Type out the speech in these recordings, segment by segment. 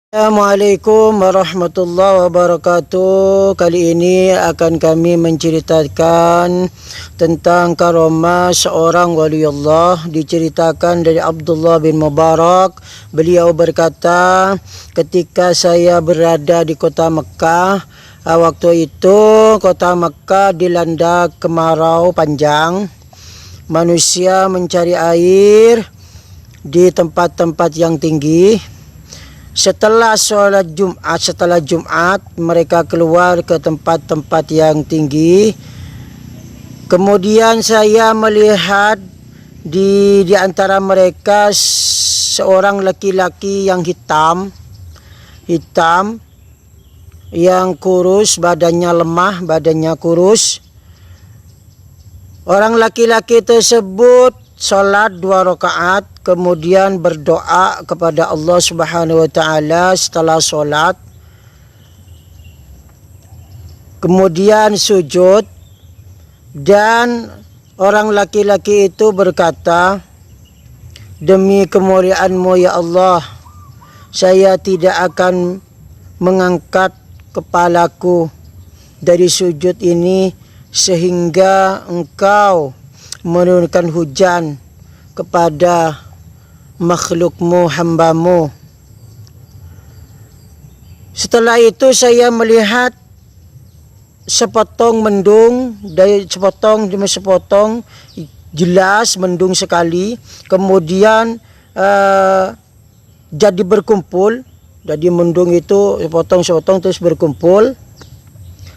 Assalamualaikum warahmatullahi wabarakatuh. Kali ini akan kami menceritakan tentang karomah seorang waliullah. Diceritakan dari Abdullah bin Mubarak. Beliau berkata, ketika saya berada di kota Mekah, waktu itu kota Mekah dilanda kemarau panjang. Manusia mencari air di tempat-tempat yang tinggi. Setelah Jumat, mereka keluar ke tempat-tempat yang tinggi. Kemudian saya melihat di antara mereka seorang laki-laki yang hitam, yang kurus, badannya lemah, badannya kurus. Orang laki-laki tersebut salat 2 rakaat, kemudian berdoa kepada Allah Subhanahu wa taala setelah salat. Kemudian sujud, dan orang laki-laki itu berkata, "Demi kemuliaan-Mu ya Allah, saya tidak akan mengangkat kepalaku dari sujud ini sehingga Engkau menurunkan hujan kepada makhluk-Mu, hamba-Mu." Setelah itu saya melihat sepotong mendung, dari sepotong demi sepotong, jelas mendung sekali. Kemudian jadi berkumpul, jadi mendung itu sepotong-sepotong terus berkumpul,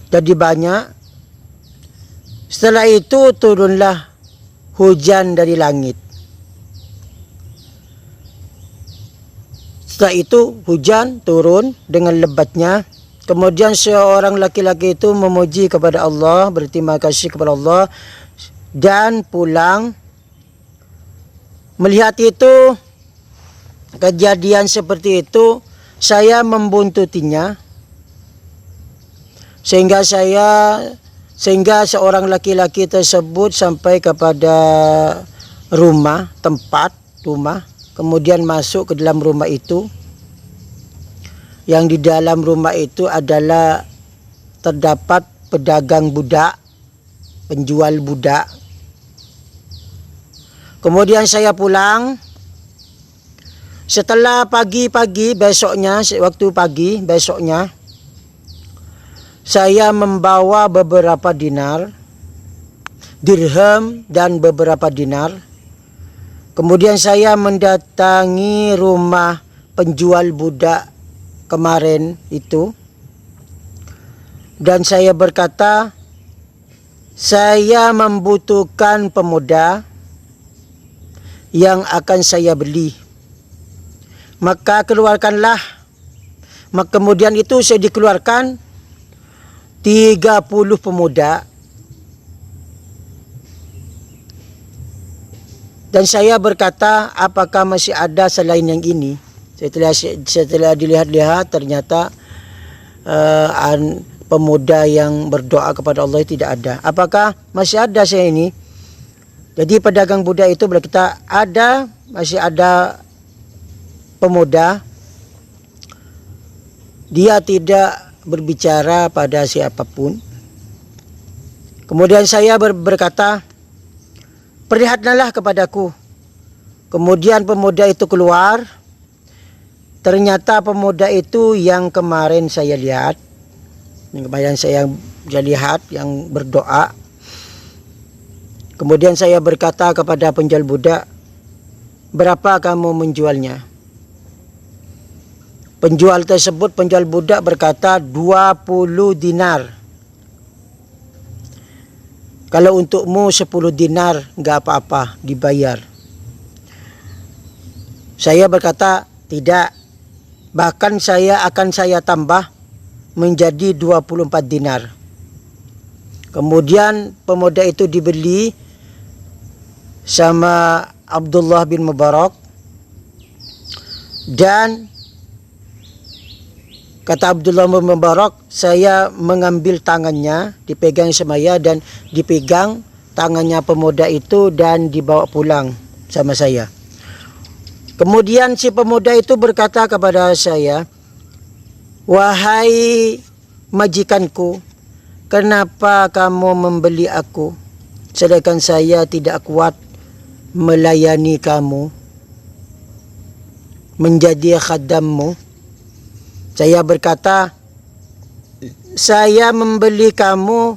jadi banyak. Setelah itu turunlah hujan dari langit. Setelah itu hujan turun dengan lebatnya. Kemudian seorang laki-laki itu memuji kepada Allah, berterima kasih kepada Allah, dan pulang. Melihat itu, kejadian seperti itu, saya membuntutinya sehingga seorang laki-laki tersebut sampai kepada rumah, kemudian masuk ke dalam rumah itu. Yang di dalam rumah itu adalah terdapat pedagang budak, penjual budak. Kemudian saya pulang. Setelah pagi-pagi besoknya, waktu pagi besoknya, saya membawa beberapa dirham dan beberapa dinar. Kemudian saya mendatangi rumah penjual budak kemarin itu, dan saya berkata, saya membutuhkan pemuda yang akan saya beli. Maka keluarkanlah. Kemudian itu saya dikeluarkan 30 pemuda. Dan saya berkata, apakah masih ada selain yang ini? Setelah dilihat-lihat, ternyata pemuda yang berdoa kepada Allah tidak ada. Apakah masih ada saya ini? Jadi pedagang budak itu berkata, masih ada pemuda. Dia tidak berbicara pada siapapun. Kemudian saya berkata, perlihatkanlah kepadaku. Kemudian pemuda itu keluar. Ternyata pemuda itu yang kemarin saya lihat, yang berdoa. Kemudian saya berkata kepada penjual budak, berapa kamu menjualnya? Penjual budak berkata 20 dinar. Kalau untukmu 10 dinar enggak apa-apa, dibayar. Saya berkata, tidak. Bahkan saya tambah menjadi 24 dinar. Kemudian pemuda itu dibeli sama Abdullah bin Mubarak, dan kata Abdullah bin Mubarak, saya mengambil tangannya, dipegang semaya, dan dipegang tangannya pemuda itu dan dibawa pulang sama saya. Kemudian si pemuda itu berkata kepada saya, "Wahai majikanku, kenapa kamu membeli aku, sedangkan saya tidak kuat melayani kamu, menjadi khadammu?" Saya berkata, "Saya membeli kamu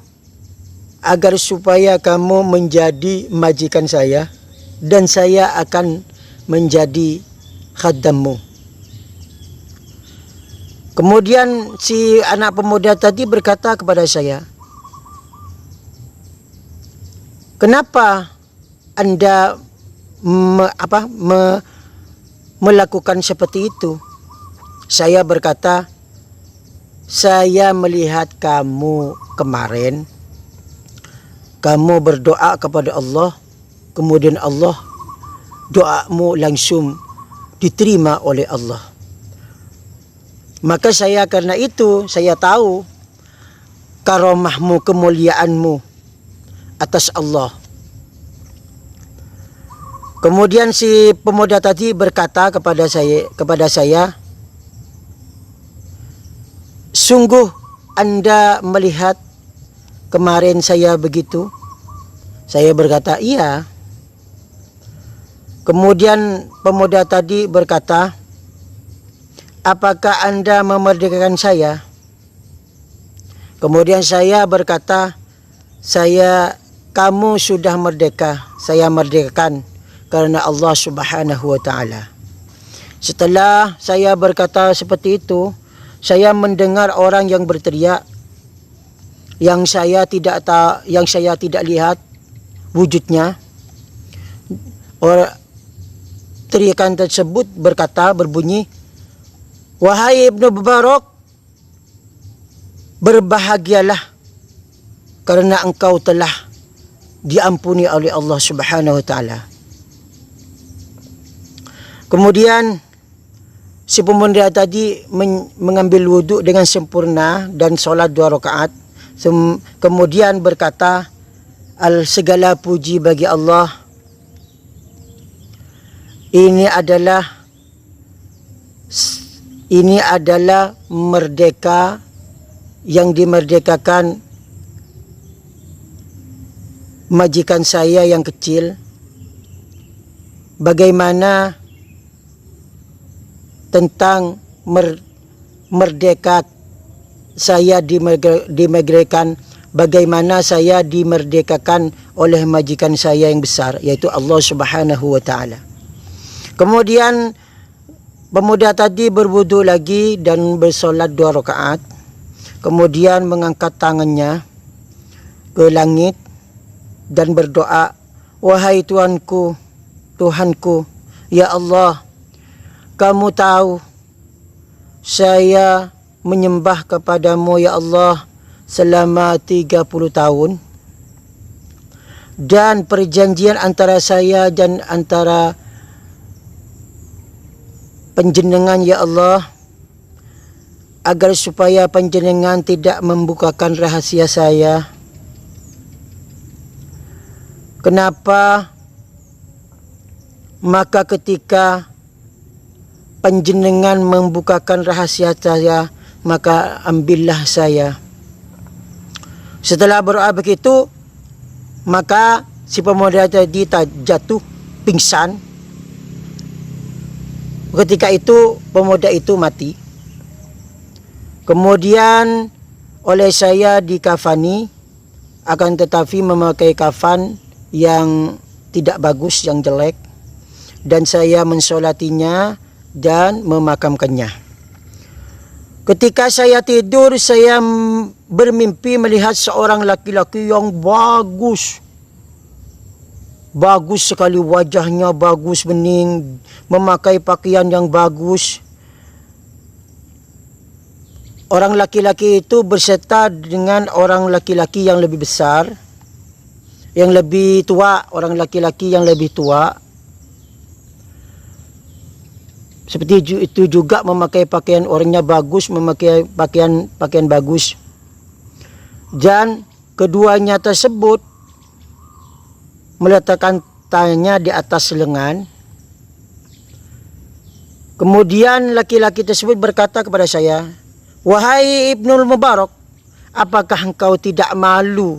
agar supaya kamu menjadi majikan saya, dan saya akan menjadi khadammu." Kemudian si anak pemuda tadi berkata kepada saya, "Kenapa Anda melakukan seperti itu?" Saya berkata, "Saya melihat kamu kemarin, kamu berdoa kepada Allah, kemudian Allah, doamu langsung diterima oleh Allah. Maka saya karena itu saya tahu karomahmu, kemuliaanmu atas Allah." Kemudian si pemuda tadi berkata kepada saya, "Sungguh Anda melihat kemarin saya begitu?" Saya berkata, "Iya." Kemudian pemuda tadi berkata, "Apakah Anda memerdekakan saya?" Kemudian saya berkata, "Kamu sudah merdeka, saya merdekakan karena Allah Subhanahu wa Ta'ala." Setelah saya berkata seperti itu, saya mendengar orang yang berteriak, yang saya tidak lihat wujudnya. Teriakan tersebut berbunyi, "Wahai Ibnu Mubarak, berbahagialah karena engkau telah diampuni oleh Allah Subhanahu wa Ta'ala." Kemudian si pemuda tadi mengambil wudhu dengan sempurna dan sholat 2 rakaat. Kemudian berkata, "Segala puji bagi Allah. Ini adalah merdeka yang dimerdekakan majikan saya yang kecil. Bagaimana tentang merdeka saya dimerdekakan, bagaimana saya dimerdekakan oleh majikan saya yang besar, yaitu Allah Subhanahu wa Ta'ala." Kemudian pemuda tadi berwudu lagi dan bersolat 2 rakaat. Kemudian mengangkat tangannya ke langit dan berdoa, "Wahai Tuhanku, Tuhanku, ya Allah, kamu tahu saya menyembah kepadamu ya Allah selama 30 tahun. Dan perjanjian antara saya dan antara panjenengan ya Allah, agar supaya panjenengan tidak membukakan rahasia saya. Kenapa? Maka ketika panjenengan membukakan rahasia saya, maka ambillah saya." Setelah berdoa begitu, maka si pemuda tadi jatuh pingsan. Ketika itu pemuda itu mati. Kemudian oleh saya dikafani, akan tetapi memakai kafan yang tidak bagus, yang jelek, dan saya mensolatinya dan memakamkannya. Ketika saya tidur, saya bermimpi melihat seorang laki-laki yang bagus sekali, wajahnya bagus, bening, memakai pakaian yang bagus. Orang laki-laki itu berserta dengan orang laki-laki yang lebih besar, yang lebih tua, orang laki-laki yang lebih tua. Seperti itu juga memakai pakaian, orangnya bagus, memakai pakaian bagus. Dan keduanya tersebut meletakkan tangannya di atas lengan. Kemudian laki-laki tersebut berkata kepada saya, Wahai Ibnul Mubarak, apakah engkau tidak malu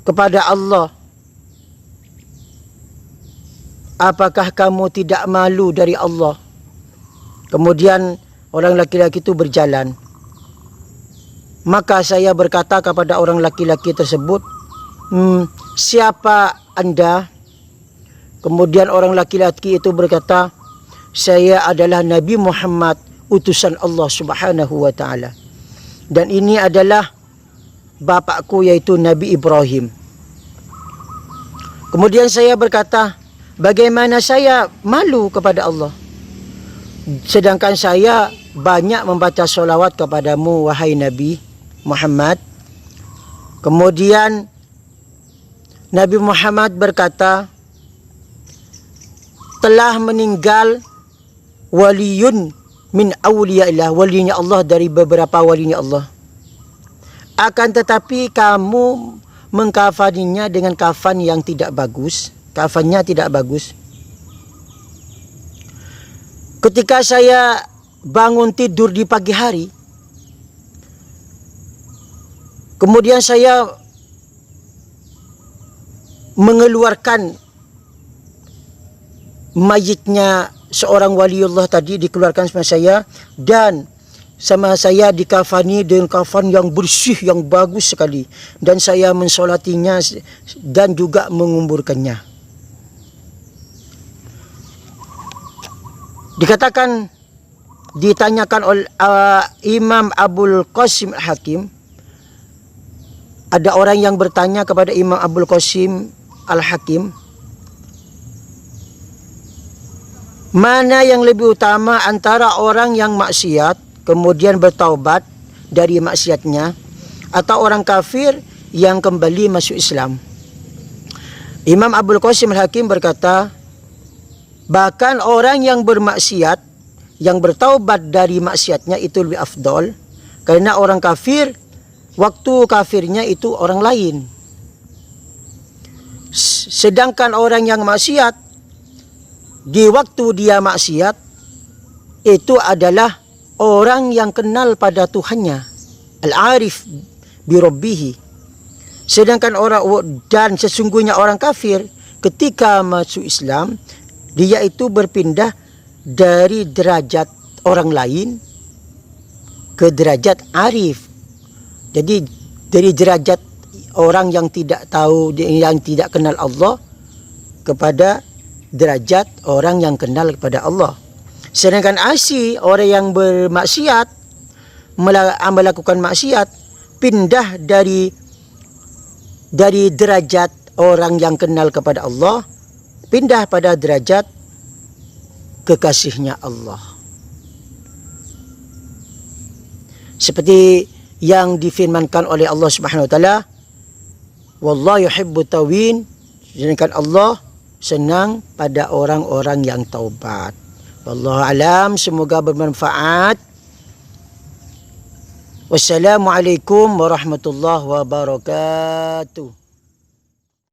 kepada Allah? Apakah kamu tidak malu dari Allah? Kemudian orang laki-laki itu berjalan. Maka saya berkata kepada orang laki-laki tersebut, siapa Anda? Kemudian orang laki-laki itu berkata, saya adalah Nabi Muhammad, utusan Allah Subhanahu wa ta'ala. Dan ini adalah bapakku, yaitu Nabi Ibrahim. Kemudian saya berkata, bagaimana saya malu kepada Allah, sedangkan saya banyak membaca solawat kepadamu, wahai Nabi Muhammad. Kemudian Nabi Muhammad berkata, telah meninggal waliyun min awliyaillah, walinya Allah dari beberapa walinya Allah. Akan tetapi kamu mengkafaninya dengan kafan yang tidak bagus. Kafannya tidak bagus. Ketika saya bangun tidur di pagi hari, kemudian saya mengeluarkan mayitnya seorang waliullah tadi, dikeluarkan sama saya, dan sama saya dikafani dengan kafan yang bersih, yang bagus sekali, dan saya mensolatinya dan juga menguburkannya. Dikatakan, ditanyakan oleh Imam Abul Qasim Al-Hakim, ada orang yang bertanya kepada Imam Abul Qasim Al-Hakim, mana yang lebih utama antara orang yang maksiat kemudian bertaubat dari maksiatnya, atau orang kafir yang kembali masuk Islam? Imam Abul Qasim Al-Hakim berkata, bahkan orang yang bermaksiat, yang bertaubat dari maksiatnya itu lebih afdol, karena orang kafir, waktu kafirnya itu orang lain. Sedangkan orang yang maksiat, di waktu dia maksiat, itu adalah orang yang kenal pada Tuhannya, al-arif bi rabbihi. Sedangkan dan sesungguhnya orang kafir ketika masuk Islam, dia itu berpindah dari derajat orang lain ke derajat arif. Jadi dari derajat orang yang tidak tahu, yang tidak kenal Allah, kepada derajat orang yang kenal kepada Allah. Sedangkan asi, orang yang bermaksiat, melakukan maksiat, pindah dari derajat orang yang kenal kepada Allah, pindah pada derajat kekasihnya Allah. Seperti yang difirmankan oleh Allah Subhanahu wa taala, wallahu yuhibbut tawwin, sedangkan Allah senang pada orang-orang yang taubat. Wallahu alam, semoga bermanfaat. Wassalamualaikum warahmatullahi wabarakatuh.